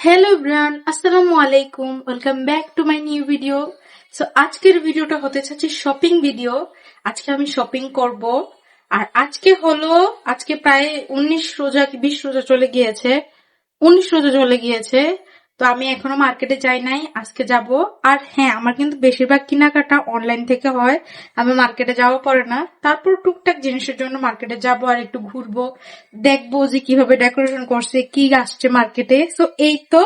Hello everyone, আসসালামু আলাইকুম। Welcome back to my new video. So আজকের ভিডিওটা হতে যাচ্ছে শপিং ভিডিও। আজকে আমি শপিং করব। আর আজকে প্রায় 19 রোজা কি 20 রোজা চলে গিয়েছে। 19 রোজা চলে গিয়েছে। তো আমি এখনো মার্কেটে যাই নাই, আজকে যাব। আর হ্যাঁ, আমার কিন্তু বেশিরভাগ কেনাকাটা অনলাইন থেকে হয়, আমি মার্কেটে যাওয়া পড়ে না। তারপর টুকটাক জিনিসের জন্য মার্কেটে যাব আর একটু ঘুরবো, দেখবো যে কিভাবে ডেকোরেশন করছে, কি আসছে মার্কেটে। সো এই তো।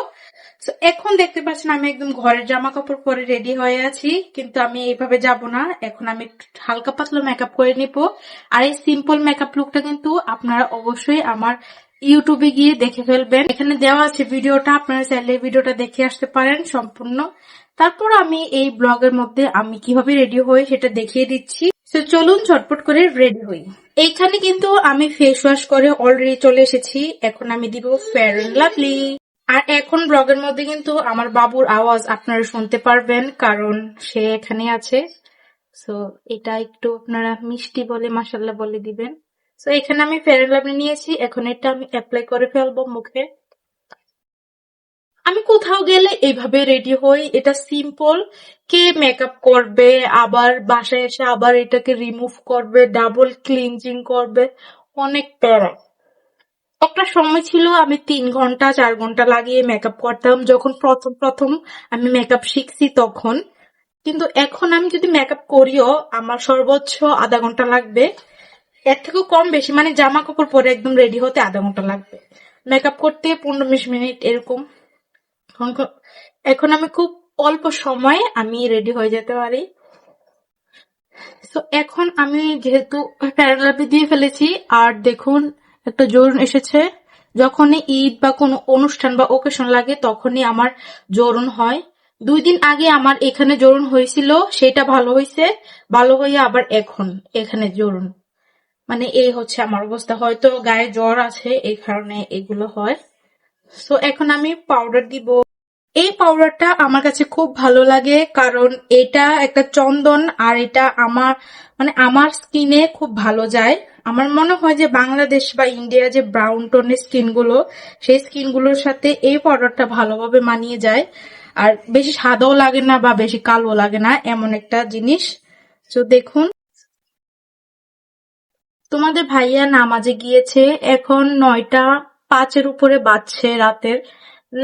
So, এখন দেখতে পাচ্ছেন আমি একদম ঘরের জামা কাপড় পরে রেডি হয়ে আছি, কিন্তু আমি এইভাবে যাব না। এখন আমি একটু হালকা পাতলা মেকআপ করে নিব। আর এই সিম্পল মেকআপ লুকটা কিন্তু আপনারা অবশ্যই আমার ইউটিউবে গিয়ে দেখে ফেলবেন, এখানে দেওয়া আছে ভিডিওটা, আপনারা চাইলে ভিডিওটা দেখে আসতে পারেন সম্পূর্ণ। তারপর আমি এই ব্লগের মধ্যে আমি কিভাবে রেডি হই সেটা দেখিয়ে দিচ্ছি। তো চলুন ঝটপট করে রেডি হই। এইখানে কিন্তু আমি ফেস ওয়াশ করে অলরেডি চলে এসেছি। এখন আমি দিব ফেয়ার এন্ড লাভলি। আর এখন ব্লগের মধ্যে কিন্তু আমার বাবুর আওয়াজ আপনারা শুনতে পারবেন, কারণ সে এখানে আছে। সো এটা একটু আপনারা মিষ্টি বলে মাশাআল্লাহ বলে দিবেন। সো এখানে আমি ফেয়ার এন্ড লাভলি নিয়েছি, এখন এটা আমি অ্যাপ্লাই করে ফেলবো মুখে। আমি কোথাও গেলে এইভাবে রেডি হই, এটা সিম্পল। কে মেকআপ করবে, আবার বাসায় এসে আবার এটাকে রিমুভ করবে, ডাবল ক্লিনজিং করবে, অনেক প্যারা। একটা সময় ছিল আমি 3 ঘন্টা 4 ঘন্টা লাগিয়ে মেকআপ করতাম, যখন প্রথম প্রথম আমি মেকআপ শিখছি তখন। কিন্তু এখন আমি যদি মেকআপ করিও আমার সর্বোচ্চ আধা ঘন্টা লাগবে, এর থেকেও কম বেশি, মানে জামা কাপড় পরে একদম রেডি হতে আধা ঘন্টা লাগবে, মেকআপ করতে 15-20 মিনিট এরকম। এখন এখন আমি খুব অল্প সময়ে আমি রেডি হয়ে যেতে পারি। তো এখন আমি যেহেতু প্যারাগ্রাফি দিয়ে ফেলেছি, আর দেখুন একটা জোরন এসেছে। যখনই ঈদ বা কোনো অনুষ্ঠান বা ওকেশন লাগে তখনই আমার জোরন হয়। 2 দিন আগে আমার এখানে জোরন হয়েছিল, সেটা ভালো হয়েছে, ভালো হয়ে আবার এখন এখানে জোরন। মানে এই হচ্ছে আমার অবস্থা, হয়তো গায়ে জ্বর আছে এই কারণে এগুলো হয়। তো এখন আমি পাউডার দিব। এই পাউডারটা আমার কাছে খুব ভালো লাগে, কারণ এটা একটা চন্দন, আর এটা আমার স্কিনে খুব ভালো যায়। আমার মনে হয় যে বাংলাদেশ বা ইন্ডিয়া যে ব্রাউন টোনের স্কিন গুলো, সেই স্কিন গুলোর সাথে এই পাউডারটা ভালোভাবে মানিয়ে যায়। আর বেশি সাদাও লাগে না বা বেশি কালো লাগে না, এমন একটা জিনিস। তো দেখুন, তোমাদের ভাইয়া নামাজে গিয়েছে, এখন 9টা 5 উপরে বাজছে রাতের।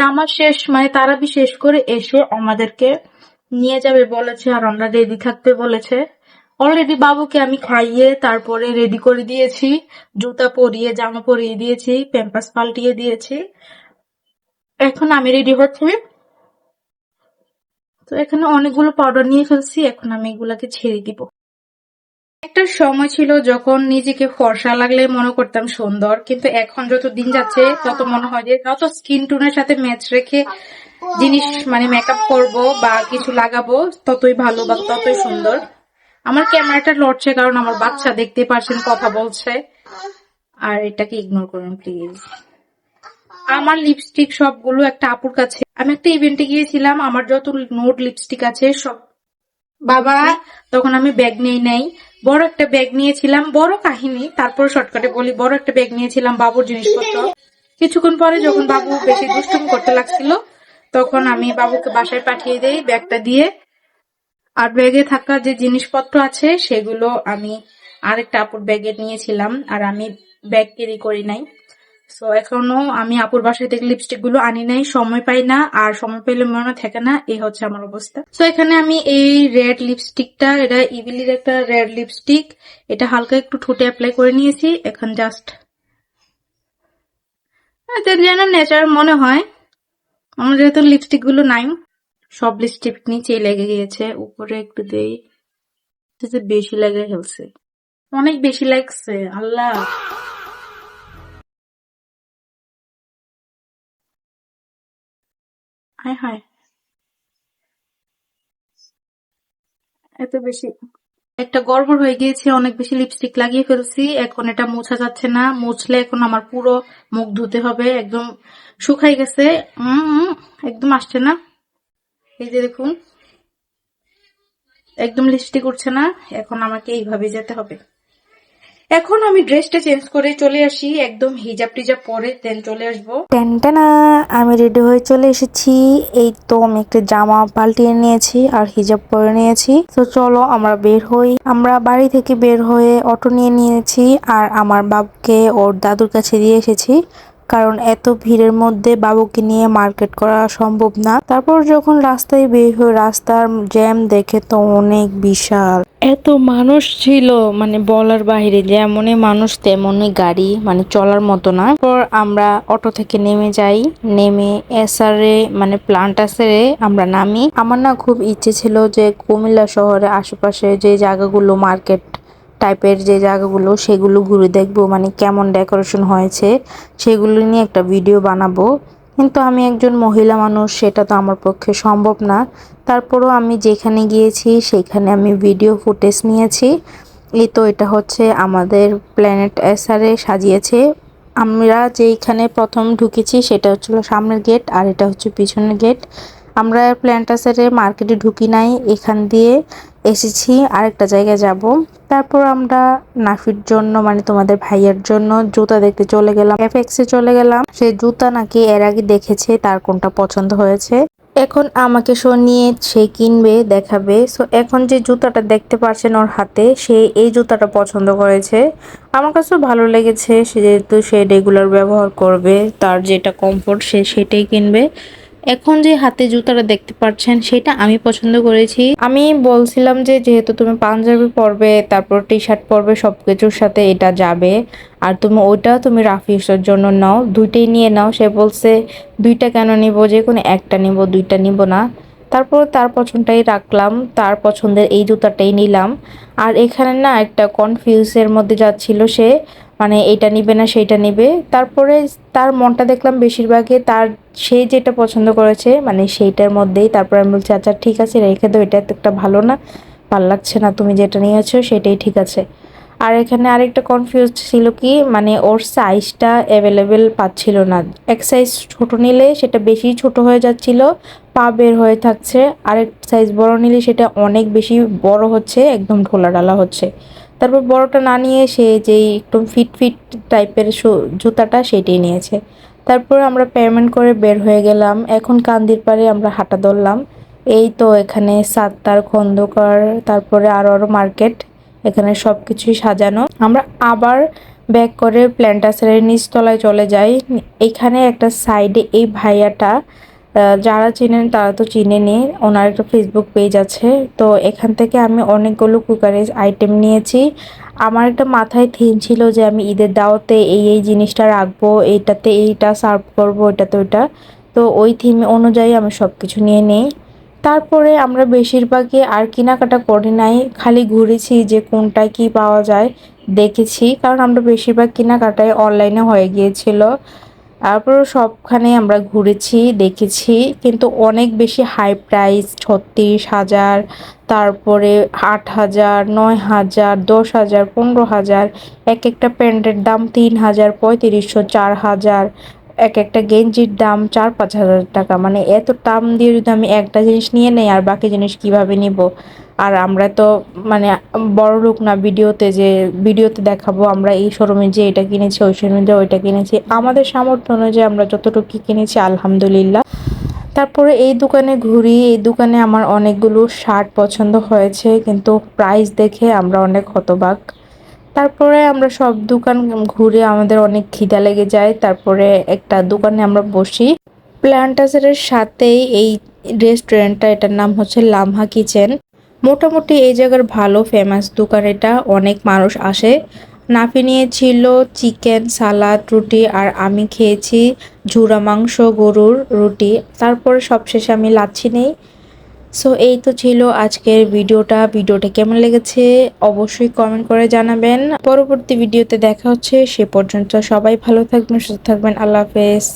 নামাজ শেষ মানে তারাবি শেষ করে এসে আমাদেরকে নিয়ে যাবে বলেছে, আর আমরা রেডি থাকতে বলেছে। অলরেডি বাবুকে আমি খাইয়ে তারপরে রেডি করে দিয়েছি, জুতা পরিয়ে জামা পরিয়ে দিয়েছি, প্যাম্পাস পাল্টিয়ে দিয়েছি। এখন আমি রেডি হচ্ছি। তো এখানে অনেকগুলো পাউডার নিয়ে ফেলছি, এখন আমি এগুলাকে ছেড়ে দিব। একটা সময় ছিল যখন নিজেকে ফর্সা লাগলে মনে করতাম সুন্দর, কিন্তু এখন যত দিন যাচ্ছে তত মনে হয় যে যত স্কিন টোনের সাথে ম্যাচ রেখে জিনিস মানে মেকআপ করব বা কিছু লাগাবো ততই ভালো বা ততই সুন্দর। আমার ক্যামেরাটা লড়ছে কারণ আমার বাচ্চা দেখতে পাচ্ছেন কথা বলছে, আর এটাকে ইগনোর করুন প্লিজ। আমার লিপস্টিক সবগুলো একটা আপুর কাছে, আমি একটা ইভেন্টে গিয়েছিলাম, আমার যত নোট লিপস্টিক আছে সব বাবা, তখন আমি ব্যাগ নেই নাই, বড় একটা ব্যাগ নিয়েছিলাম, বড় কাহিনী, তারপর শর্টকাটে বলি, বড় একটা ব্যাগ নিয়েছিলাম বাবুর জিনিসপত্র। কিছুক্ষণ পরে যখন বাবু বেশি দুষ্টুমি করতে লাগছিল, তখন আমি বাবুকে বাসায় পাঠিয়ে দেই ব্যাগটা দিয়ে। আর ব্যাগে থাকা যে জিনিসপত্র আছে সেগুলো আমি আরেকটা আপুর ব্যাগে নিয়েছিলাম, আর আমি ব্যাগ ক্যারি করি নাই। সো এখনো আমি আপুর বাসায় থেকে লিপস্টিক গুলো আনি নাই, সময় পাই না, আর সময় পেলে মনে থাকে না, এই হচ্ছে আমার অবস্থা। সো এখানে আমি এই রেড লিপস্টিকটা, এটা ইভিলির একটা রেড লিপস্টিক, এটা হালকা একটু ঠোঁটে অ্যাপ্লাই করে নিয়েছি। এখন জাস্ট যেন ন্যাচারাল মনে হয়। আমার যেহেতু লিপস্টিক গুলো নাই, সব লিপস্টিক নিচে লেগে গিয়েছে, উপরে একটু দেই, বেশি লেগে ফেলছে, অনেক বেশি লাগছে আল্লাহ। হায় হায়, এত বেশি একটা গড়বড় হয়ে গিয়েছে, অনেক বেশি লিপস্টিক লাগিয়ে ফেলছি। এখন এটা মোছা যাচ্ছে না, মুছলে এখন আমার পুরো মুখ ধুতে হবে, একদম শুকাই গেছে। একদম আসছে না, এই যে দেখুন, একদম লিপস্টিক উঠছে না। এখন আমাকে এইভাবে যেতে হবে। এখন আমি ড্রেসটা চেঞ্জ করে চলে আসি, একদম হিজাব টিজাব পরে দেন চলে আসবো। টেনটেনা, আমি রেডি হয়ে চলে এসেছি। এই তো আমি একটা জামা পাল্টিয়ে নিয়েছি আর হিজাব পরে নিয়েছি। তো চলো আমরা বের হই। আমরা বাড়ি থেকে বের হয়ে অটো নিয়ে নিয়েছি আর আমার বাবুকে ওর দাদুর কাছে দিয়ে এসেছি, কারণ এত ভিড়ের মধ্যে বাবুকে নিয়ে মার্কেট করা সম্ভব না। তারপর যখন রাস্তায় বের হই, রাস্তার জ্যাম দেখে তো অনেক বিশাল, এত মানুষ ছিল মানে বলার বাইরে, যেমনই মানুষ তেমনই গাড়ি, মানে চলার মতো না। তারপর আমরা অটো থেকে নেমে যাই, নেমে এসআরে মানে প্লান্টাসে আমরা নামি। আমার না খুব ইচ্ছে ছিল যে কুমিল্লা শহরে আশেপাশে যে জায়গাগুলো মার্কেট টাইপের যে জায়গাগুলো সেগুলো ঘুরে দেখবো, মানে কেমন ডেকোরেশন হয়েছে সেগুলো নিয়ে একটা ভিডিও বানাবো। কিন্তু আমি একজন মহিলা মানুষ, সেটা তো আমার পক্ষে সম্ভব না। তারপরও আমি যেখানে গিয়েছি সেখানে আমি ভিডিও ফুটেজ নিয়েছি। এই তো এটা হচ্ছে আমাদের প্ল্যানেট এসআরে সাজিয়েছে। আমরা যেইখানে প্রথম ঢুকেছি সেটা হচ্ছিল সামনের গেট আর এটা হচ্ছে পিছনের গেট। আমরা প্ল্যান্টাসারে মার্কেটে ঢুকি নাই, এখান দিয়ে এসেছি আরেকটা জায়গায় যাব। তারপর আমরা নাফির জন্য মানে তোমাদের ভাইয়ের জন্য জুতা দেখতে চলে গেলাম, এফএক্সে চলে গেলাম। সে জুতা নাকি এর আগে দেখেছে, তার কোনটা পছন্দ হয়েছে, এখন আমাকে নিয়ে সে কিনবে, দেখাবে। সো এখন যে জুতাটা দেখতে পাচ্ছেন ওর হাতে, সে এই জুতাটা পছন্দ করেছে। আমার কাছেও ভালো লেগেছে, সে যেহেতু সে রেগুলার ব্যবহার করবে, তার যেটা কমফোর্ট সে সেটাই কিনবে। এখন যে হাতে জুতাটা দেখতে পাচ্ছেন সেটা আমি পছন্দ করেছি। আমি বলছিলাম যে যেহেতু তুমি পাঞ্জাবি পরবে তারপর টি শার্ট পরবে, সবকিছুর সাথে এটা যাবে, আর তুমি রাফিসের জন্য নাও, দুইটাই নিয়ে নাও। সে বলছে দুইটা কেন নিব, যে কোনো একটা নিব, দুইটা নিব না। তারপর তার পছন্দটাই রাখলাম, তার পছন্দের এই জুতাটাই নিলাম। আর এখানে না একটা কনফিউজের মধ্যে যাচ্ছিল সে, মানে এইটা নিবে না সেইটা নিবে। তারপরে তার মনটা দেখলাম বেশিরভাগই তার, সে যেটা পছন্দ করেছে মানে সেইটার মধ্যেই। তারপর আমি বলছি আচ্ছা ঠিক আছে রেখে দাও, এটা একটা ভালো না, ভাল লাগছে না, তুমি যেটা নিয়েছো সেটাই ঠিক আছে। আর এখানে আরেকটা কনফিউজ ছিল কি, মানে ওর সাইজটা অ্যাভেলেবেল পাচ্ছিল না। এক সাইজ ছোট নিলে সেটা বেশি ছোট হয়ে যাচ্ছিল, পা বের হয়ে থাকছে। আরেক সাইজ বড় নিলে সেটা অনেক বেশি বড় হচ্ছে, একদম ঢোলা ঢালা হচ্ছে। তারপর বড়টা না নিয়ে সে যেই একদম ফিট ফিট টাইপের জুতাটা সেটাই নিয়েছে। তারপর আমরা পেমেন্ট করে বের হয়ে গেলাম। এখন কান্দির পাড়ে আমরা হাঁটা ধরলাম। এই তো এখানে সাত্তার খন্দকার, তারপরে আরো মার্কেট, এখানে সব কিছুই সাজানো। আমরা আবার ব্যাক করে প্ল্যান্টাসের নিচতলায় চলে যাই। এখানে একটা সাইডে এই ভাইয়াটা, যারা চিনেন তারা তো চিনেনি, ওনার একটা ফেসবুক পেজ আছে। তো এখান থেকে আমি অনেকগুলো কুকারেজ আইটেম নিয়েছি। আমার একটা মাথায় থিম ছিল যে আমি ঈদের দাওয়াতে এই জিনিসটা রাখবো, এইটাতে এইটা সার্ভ করবো, ওইটাতে ওইটা। তো ওই থিম অনুযায়ী আমি সব কিছু নিয়ে নিই। তারপরে আমরা বেশিরভাগই আর কেনাকাটা করি নাই, খালি ঘুরেছি যে কোনটায় কি পাওয়া যায় দেখেছি, কারণ আমরা বেশিরভাগ কেনাকাটাই অনলাইনে হয়ে গিয়েছিল। তারপর সবখানে আমরা ঘুরেছি দেখেছি, কিন্তু অনেক বেশি হাই প্রাইস, 36,000, তারপরে 8,000, 9,000, 10,000, 15,000, এক একটা প্যান্টের দাম 3,000, 3500, 4,000, এক একটা গেঞ্জির দাম 4-5 হাজার টাকা। মানে এত দাম দিয়ে যদি আমি একটা জিনিস নিয়ে নেই আর বাকি জিনিস কিভাবে নিব। আর আমরা তো মানে বড় লোক না, ভিডিওতে দেখাবো আমরা এই শোরুমে যে এটা কিনেছি, ওই শোরুমে যে ওইটা কিনেছি, আমাদের সামর্থ্য অনুযায়ী আমরা যতটুকু কিনেছি আলহামদুলিল্লাহ। তারপরে এই দোকানে ঘুরি, এই দোকানে আমার অনেকগুলো শার্ট পছন্দ হয়েছে, কিন্তু প্রাইস দেখে আমরা অনেক হতবাক। তারপরে আমরা সব দোকান ঘুরে আমাদের অনেক খিদা লেগে যায়, তারপরে একটা দোকানে আমরা বসি। প্ল্যান্টাসের সাথেই এই রেস্টুরেন্টটা, এটার নাম হচ্ছে লামহা কিচেন। মোটামুটি এই জায়গার ভালো ফেমাস দোকান এটা, অনেক মানুষ আসে। নাফি নিয়েছিল চিকেন সালাদ রুটি, আর আমি খেয়েছি ঝুরা মাংস গরুর রুটি। তারপরে সবশেষে আমি লাচ্ছি নেই। সো এই তো ছিল আজকের ভিডিওটা কেমন লেগেছে অবশ্যই কমেন্ট করে জানাবেন। পরবর্তী ভিডিওতে দেখা হচ্ছে, সে পর্যন্ত সবাই ভালো থাকবেন, সুস্থ থাকবেন, আল্লাহ হাফেজ।